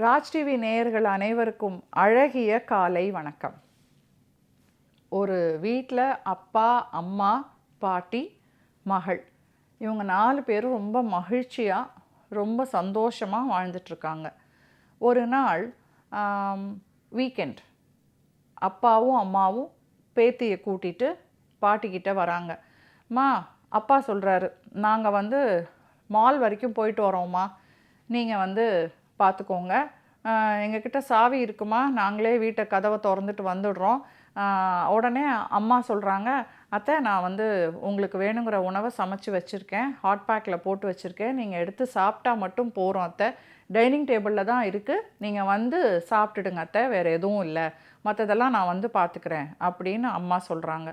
Raj TV நேயர்கள் அனைவருக்கும் அழகிய காலை வணக்கம். ஒரு வீட்டில் அப்பா, அம்மா, பாட்டி, மகள் இவங்க 4 பேரும் ரொம்ப மகிழ்ச்சியாக ரொம்ப சந்தோஷமாக வாழ்ந்துட்டுருக்காங்க. ஒரு நாள் வீக்கெண்ட் அப்பாவும் அம்மாவும் பேத்தியை கூட்டிகிட்டு பாட்டிக்கிட்ட வராங்க. அம்மா, அப்பா சொல்கிறாரு, நாங்கள் மால் வரைக்கும் போயிட்டு வரோம்மா, நீங்கள் பார்த்துக்கோங்க, எங்ககிட்ட சாவி இருக்குமா, நாங்களே வீட்டை கதவை திறந்துட்டு வந்துடுறோம். உடனே அம்மா சொல்கிறாங்க, அத்தை நான் உங்களுக்கு வேணுங்கிற உணவை சமைச்சு வச்சுருக்கேன், ஹாட் பேக்கில் போட்டு வச்சுருக்கேன், நீங்கள் எடுத்து சாப்பிட்டா மட்டும் போகிறோம் அத்தை, டைனிங் டேபிளில் தான் இருக்குது, நீங்கள் சாப்பிட்டுடுங்க அத்தை, வேறு எதுவும் இல்லை, மற்றதெல்லாம் நான் பார்த்துக்கிறேன் அப்படின்னு அம்மா சொல்கிறாங்க.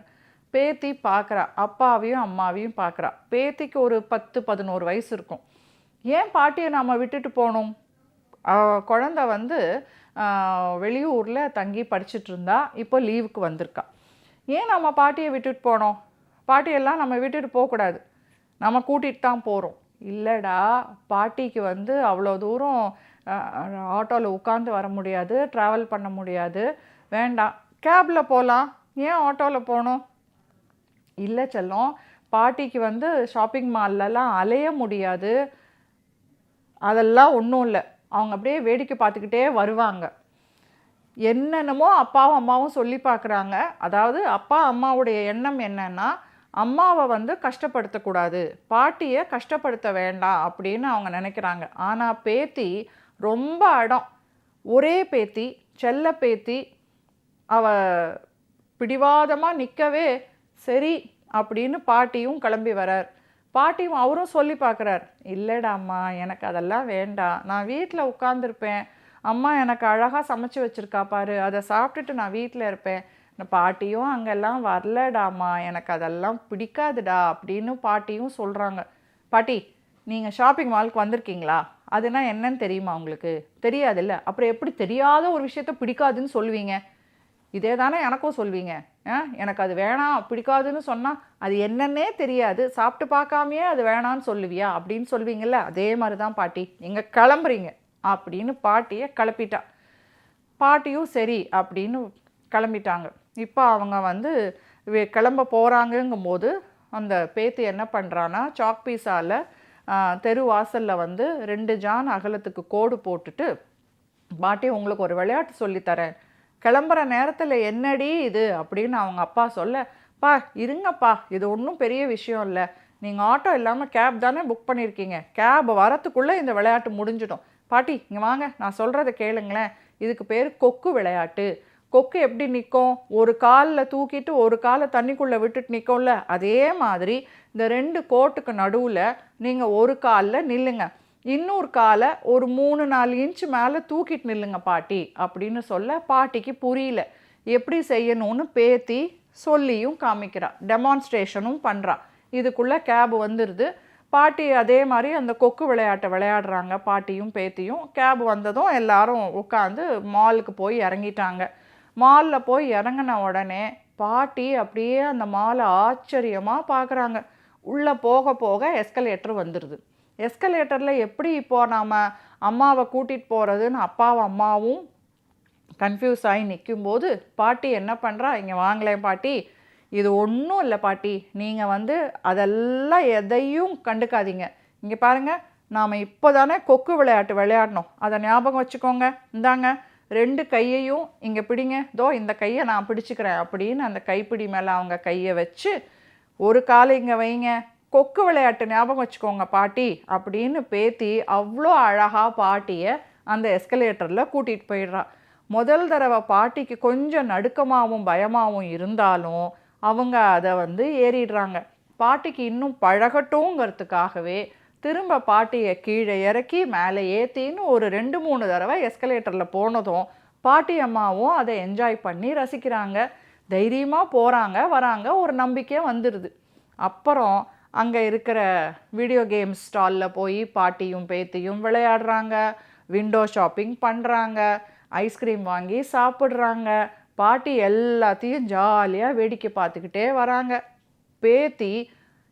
பேத்தி பார்க்குறா, அப்பாவையும் அம்மாவையும் பார்க்குறா. பேத்திக்கு ஒரு 10-11 வயசு இருக்கும். ஏன் பாட்டியை நாம் விட்டுட்டு போகணும்? குழந்தை வெளியூரில் தங்கி படிச்சுட்டு இருந்தா, இப்போ லீவுக்கு வந்திருக்கா. ஏன் நம்ம பாட்டியை விட்டுட்டு போனோம்? பாட்டியெல்லாம் நம்ம விட்டுட்டு போகக்கூடாது, நம்ம கூட்டிகிட்டு தான் போகிறோம். இல்லைடா, பாட்டிக்கு அவ்வளோ தூரம் ஆட்டோவில் உட்காந்து வர முடியாது, ட்ராவல் பண்ண முடியாது, வேண்டாம் கேபில் போகலாம், ஏன் ஆட்டோவில் போகணும்? இல்லை செல்லம், பாட்டிக்கு ஷாப்பிங் மால்லலாம் அலைய முடியாது, அதெல்லாம் ஒன்றும் இல்லை, அவங்க அப்படியே வேடிக்கை பார்த்துக்கிட்டே வருவாங்க. என்னென்னமோ அப்பாவும் அம்மாவும் சொல்லி பார்க்குறாங்க. அதாவது அப்பா அம்மாவுடைய எண்ணம் என்னன்னா, அம்மாவை கஷ்டப்படுத்தக்கூடாது, பாட்டியை கஷ்டப்படுத்த வேண்டாம் அப்படின்னு அவங்க நினைக்கிறாங்க. ஆனால் பேத்தி ரொம்ப அடம். ஒரே பேத்தி, செல்ல பேத்தி, பிடிவாதமாக நிற்கவே சரி அப்படின்னு பாட்டியும் கிளம்பி வரார். பாட்டியும் அவரும் சொல்லி பார்க்குறார், இல்லைடாம்மா எனக்கு அதெல்லாம் வேண்டாம், நான் வீட்டில் உட்காந்துருப்பேன், அம்மா எனக்கு அழகாக சமைச்சு வச்சுருக்கா பாரு, அதை சாப்பிட்டுட்டு நான் வீட்டில் இருப்பேன். பாட்டியும் அங்கெல்லாம் வரலடாம்மா, எனக்கு அதெல்லாம் பிடிக்காதுடா அப்படின்னு பாட்டியும் சொல்கிறாங்க. பாட்டி, நீங்கள் ஷாப்பிங் மாலுக்கு வந்திருக்கீங்களா? அதுனா என்னன்னு தெரியுமா உங்களுக்கு? தெரியாதுல்ல, அப்புறம் எப்படி தெரியாத ஒரு விஷயத்த பிடிக்காதுன்னு சொல்லுவீங்க? இதே தானே எனக்கும் சொல்வீங்க. எனக்கு அது வேணாம் பிடிக்காதுன்னு சொன்னால் அது என்னன்னே தெரியாது, சாப்பிட்டு பார்க்காமையே அது வேணான்னு சொல்லுவியா அப்படின்னு சொல்வீங்கள்ல, அதே மாதிரி தான் பாட்டி, நீங்கள் கிளம்புறீங்க அப்படின்னு பாட்டியை கிளப்பிட்டா. பாட்டியும் சரி அப்படின்னு கிளம்பிட்டாங்க. இப்போ அவங்க கிளம்ப போகிறாங்கங்கும் போது அந்த பேத்தி என்ன பண்ணுறான்னா, சாக் பீஸால் தெரு வாசலில் 2 ஜான் அகலத்துக்கு கோடு போட்டுட்டு, பாட்டி உங்களுக்கு ஒரு விளையாட்டு சொல்லித்தரேன், கிளம்புற நேரத்தில் என்னடி இது அப்படின்னு அவங்க அப்பா சொல்ல, பா இருங்கப்பா, இது ஒன்றும் பெரிய விஷயம் இல்லை, நீங்கள் ஆட்டோ இல்லாமல் கேப் தானே புக் பண்ணியிருக்கீங்க, கேப் வரத்துக்குள்ளே இந்த விளையாட்டு முடிஞ்சிடும். பாட்டி இங்கே வாங்க, நான் சொல்கிறத கேளுங்களேன், இதுக்கு பேர் கொக்கு விளையாட்டு. கொக்கு எப்படி நிற்கும்? ஒரு காலில் தூக்கிட்டு ஒரு காலை தண்ணிக்குள்ளே விட்டுட்டு நிற்கும்ல, அதே மாதிரி இந்த 2 கோட்டுக்கு நடுவில் நீங்கள் ஒரு காலில் நில்லுங்க, இன்னொரு காலை ஒரு 3-4 இன்ச்சு மேலே தூக்கிட்டு நில்லுங்க பாட்டி அப்படின்னு சொல்ல, பாட்டிக்கு புரியல எப்படி செய்யணும்னு பேத்தி சொல்லியும் காமிக்கிறா, டெமான்ஸ்ட்ரேஷனும் பண்ணுறா. இதுக்குள்ளே கேப் வந்துடுது. பாட்டி அதே மாதிரி அந்த கொக்கு விளையாட்டை விளையாடுறாங்க. பாட்டியும் பேத்தியும் கேப் வந்ததும் எல்லாரும் உட்காந்து மாலுக்கு போய் இறங்கிட்டாங்க. மாலில் போய் இறங்கின உடனே பாட்டி அப்படியே அந்த மாலை ஆச்சரியமாக பார்க்குறாங்க. உள்ளே போக போக எஸ்கலேட்டர் வந்துடுது. எஸ்கலேட்டரில் எப்படி இப்போது நாம் அம்மாவை கூட்டிகிட்டு போகிறதுன்னு அப்பாவும் அம்மாவும் கன்ஃபியூஸ் ஆகி நிற்கும்போது பாட்டி என்ன பண்ணுறா, இங்கே வாங்கலேன் பாட்டி, இது ஒன்றும் இல்லை பாட்டி, நீங்கள் அதெல்லாம் எதையும் கண்டுக்காதீங்க, இங்கே பாருங்கள், நாம் இப்போ தானே கொக்கு விளையாட்டு விளையாடணும், அதை ஞாபகம் வச்சுக்கோங்க, இந்தாங்க 2 கையையும் இங்கே பிடிங்க, தோ இந்த கையை நான் பிடிச்சிக்கிறேன் அப்படின்னு அந்த கைப்பிடி மேலே அவங்க கையை வச்சு, ஒரு காலை இங்கே வைங்க, கொக்கு விளையாட்டு ஞாபகம் வச்சுக்கோங்க பாட்டி அப்படின்னு பேத்தி அவ்வளோ அழகாக பாட்டியை அந்த எஸ்கலேட்டரில் கூட்டிகிட்டு போயிடுறா. முதல் தடவை பாட்டிக்கு கொஞ்சம் நடுக்கமாகவும் பயமாகவும் இருந்தாலும் அவங்க அதை ஏறிடுறாங்க. பாட்டிக்கு இன்னும் பழகட்டுங்கிறதுக்காகவே திரும்ப பாட்டியை கீழே இறக்கி மேலே ஏற்றின்னு ஒரு 2-3 தடவை எஸ்கலேட்டரில் போனதும் பாட்டி அம்மாவும் அதை என்ஜாய் பண்ணி ரசிக்கிறாங்க. தைரியமாக போகிறாங்க வராங்க, ஒரு நம்பிக்கை வந்துடுது. அப்புறம் அங்கே இருக்கிற வீடியோ கேம்ஸ் ஸ்டாலில் போய் பாட்டியும் பேத்தியும் விளையாடுறாங்க, விண்டோ ஷாப்பிங் பண்ணுறாங்க, ஐஸ்கிரீம் வாங்கி சாப்பிட்றாங்க. பாட்டி எல்லாத்தையும் ஜாலியாக வேடிக்கை பார்த்துக்கிட்டே வராங்க. பேத்தி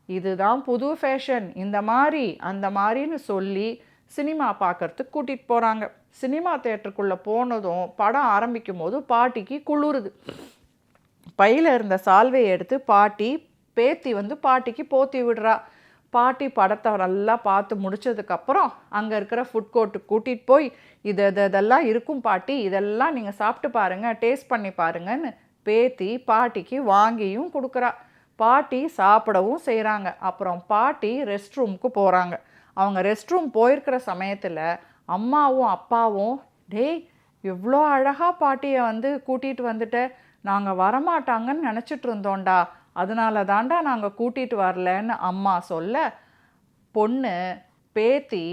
இதுதான் புது ஃபேஷன், இந்த மாதிரி அந்த மாதிரின்னு சொல்லி சினிமா பார்க்குறதுக்கு கூட்டிகிட்டு போகிறாங்க. சினிமா தியேட்டருக்குள்ளே போனதும் படம் ஆரம்பிக்கும் போது பாட்டிக்கு குளிருது. பையில் இருந்த சால்வையை எடுத்து பேத்தி வந்து பாட்டிக்கு போத்தி விடுறா. பாட்டி படத்தை நல்லா பார்த்து முடிச்சதுக்கப்புறம் அங்கே இருக்கிற ஃபுட் கோர்ட்டுக்கு கூட்டிகிட்டு போய் இதெல்லாம் இருக்கும் பாட்டி, இதெல்லாம் நீங்கள் சாப்பிட்டு பாருங்கள், டேஸ்ட் பண்ணி பாருங்கன்னு பேத்தி பாட்டிக்கு வாங்கியும் கொடுக்குறா. பாட்டி சாப்பிடவும் செய்கிறாங்க. அப்புறம் பாட்டி ரெஸ்ட் ரூமுக்கு போகிறாங்க. அவங்க ரெஸ்ட் ரூம் போயிருக்கிற சமயத்தில் அம்மாவும் அப்பாவும், டேய் எவ்வளோ அழகாக பாட்டியை வந்து கூட்டிகிட்டு வந்துட்ட, நாங்கள் வரமாட்டாங்கன்னு நினச்சிட்டு இருந்தோண்டா, அதனால தாண்டா நாங்கள் கூட்டிகிட்டு வரலன்னு அம்மா சொல்ல, பொண்ணு பேத்தி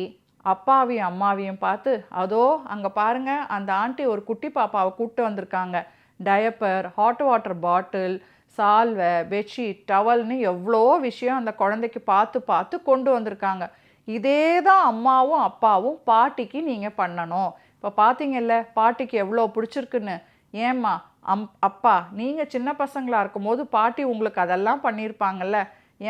அப்பாவையும் அம்மாவையும் பார்த்து, அதோ அங்கே பாருங்கள் அந்த ஆண்டி ஒரு குட்டி பாப்பாவை கூப்பிட்டு வந்திருக்காங்க, டயப்பர், ஹாட் வாட்டர் பாட்டில், சால்வை, பெட்ஷீட், டவல்னு எவ்வளோ விஷயம் அந்த குழந்தைக்கு பார்த்து பார்த்து கொண்டு வந்திருக்காங்க. இதே தான் அம்மாவும் அப்பாவும் பாட்டிக்கு நீங்கள் பண்ணணும். இப்போ பார்த்தீங்கல்ல பாட்டிக்கு எவ்வளோ பிடிச்சிருக்குன்னு. ஏம்மா அப்பா நீங்கள் சின்ன பசங்களாக இருக்கும்போது பாட்டி உங்களுக்கு அதெல்லாம் பண்ணியிருப்பாங்கல்ல,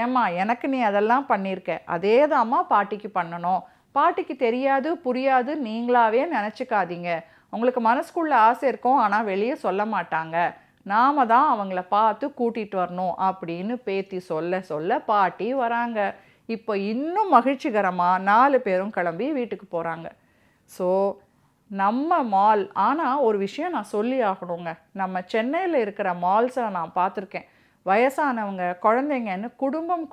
ஏம்மா எனக்கு நீ அதெல்லாம் பண்ணியிருக்க, அதே தான்மா பாட்டிக்கு பண்ணணும். பாட்டிக்கு தெரியாது புரியாது நீங்களாவே நினச்சிக்காதீங்க. உங்களுக்கு மனசுக்குள்ள ஆசை இருக்கும், ஆனால் வெளியே சொல்ல மாட்டாங்க. நாம தான் அவங்கள பார்த்து கூட்டிகிட்டு வரணும் அப்படின்னு பேத்தி சொல்ல சொல்ல பாட்டி வராங்க. இப்போ இன்னும் மகிழ்ச்சிகரமாக 4 பேரும் கிளம்பி வீட்டுக்கு போகிறாங்க. ஸோ நம்ம மால், ஆனால் ஒரு விஷயம் நான் சொல்லி ஆகணுங்க, நம்ம சென்னையில் இருக்கிற மால்ஸை நான் பார்த்துருக்கேன். வயசானவங்க குழந்தைங்கன்னு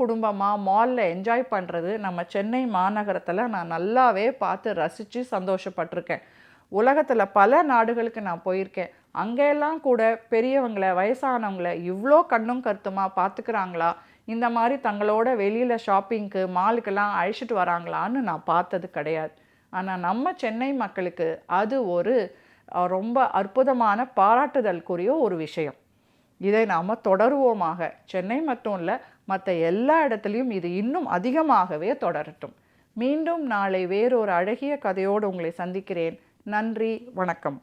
குடும்பமாக மாலில் என்ஜாய் பண்ணுறது நம்ம சென்னை மாநகரத்தில் நான் நல்லாவே பார்த்து ரசித்து சந்தோஷப்பட்டிருக்கேன். உலகத்தில் பல நாடுகளுக்கு நான் போயிருக்கேன். அங்கெல்லாம் கூட பெரியவங்களை வயசானவங்களை இவ்வளோ கண்ணும் கருத்துமாக பார்த்துக்கிறாங்களா, இந்த மாதிரி தங்களோட வெளியில் ஷாப்பிங்க்கு மாலுக்கெல்லாம் அழைச்சிட்டு வராங்களான்னு நான் பார்த்தது கிடையாது. ஆனால் நம்ம சென்னை மக்களுக்கு அது ஒரு ரொம்ப அற்புதமான பாராட்டுதலுக்குரிய ஒரு விஷயம். இதை நாம் தொடருவோமாக. சென்னை மட்டும் இல்லை, மற்ற எல்லா இடத்துலையும் இது இன்னும் அதிகமாகவே தொடரட்டும். மீண்டும் நாளை வேறொரு அழகிய கதையோடு உங்களை சந்திக்கிறேன். நன்றி, வணக்கம்.